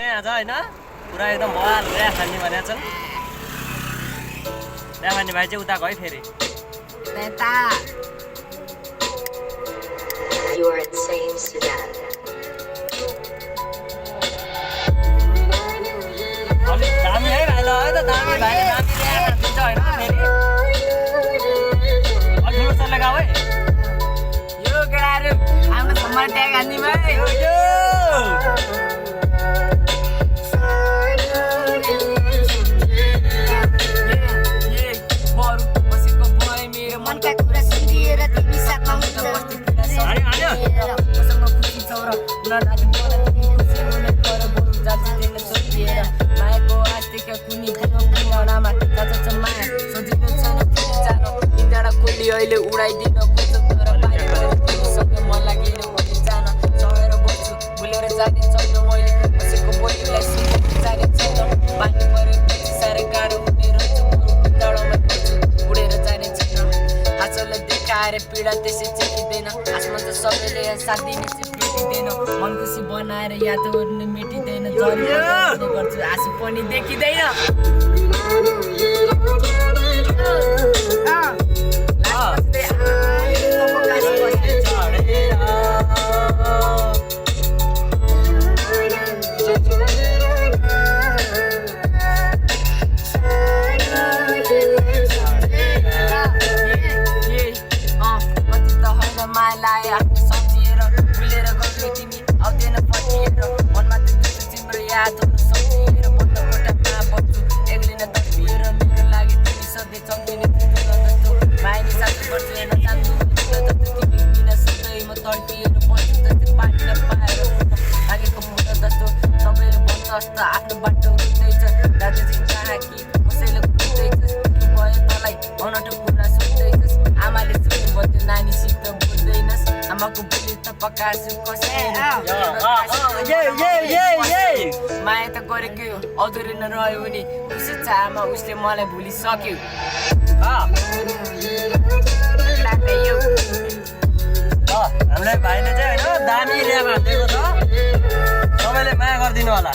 आज होइन पुरा एकदम बवाल ल्या खाने भनेको छन्। ल्या खाने भाइ चाहिँ उता गयो फेरि। You are insane, Sudan. अलिक दामी है भाइ, ल है त दामी भाइले दामी ल्या दिन्छ होइन फेरि। अलि ठुलो चल्ले गाउँ है। यो केटाहरू आफ्नो सम्मान ट्याग हान्ने भाइ। मनका कुरा सुनिएर तिमी साथमा हुन्छ मसँग खुसी छौ र नराजी मलाई खुसी हुने तर बरु जान्छ त्यसले सोधिएर मायाको आस्तिका कुनी कुनामा जान्छ छ माया सजिलो छैन तिमी जान तिनवटा कोली अहिले उडाइदिन खोज्छ तर पानी पऱ्यो तिमीसँग मन लागेर उठि जान सहेर बस्छु भुलेर जाने छैन मैले कसैको बोलीलाई सुनेर जाने छैन पानी पऱ्यो पछि साह्रै गाह्रो हुने रहेछ बरु पिँडाडामा बस्छु उडेर जाने छैन हाँसोले देखाएर पीडा त्यसै चेकिँदैन आसमान त सबैले साथ दिने चाहिँ भेटिँदैन मन खुसी बनाएर याद गर्नु मेटिँदैन जरी गर्छु आँसु पनि देखिँदैन मायालाई आफ्नो सम्झिएर भुलेर गयो तिमी आउँदैन फर्किएर मनमा त्यो तिम्रो यादहरू सम्झिएर बन्द कोठामा बस्छु एक्लिन तडपिएर मेरो लागि तिमी सधैँ चम्किने जस्तो माइनी साथी गर्छु हेर्न जान्छु तिमी बिना सधैँ म तडपिएर बस्छु जस्तै पानी नपाएर लागेको फुटा जस्तो सबैले भन्छ जस्तो आफ्नो बाटो रुँदैछ दाजुजी कहाँ कि कसैले कुद्दैछ के भयो तँलाई अनौठो कुरा सोध्दैछस् आमाले सुन्नु भन्थ्यो नानीसित आमाको बोली त पकाछु माया त गरेको अधुरै नरह्यो भने खुसी छ आमा उसले मलाई भुलिसक्यो हामीलाई भाइले चाहिँ होइन दामी ल्या हालिदिएको छ तपाईँले माया गरिदिनु होला।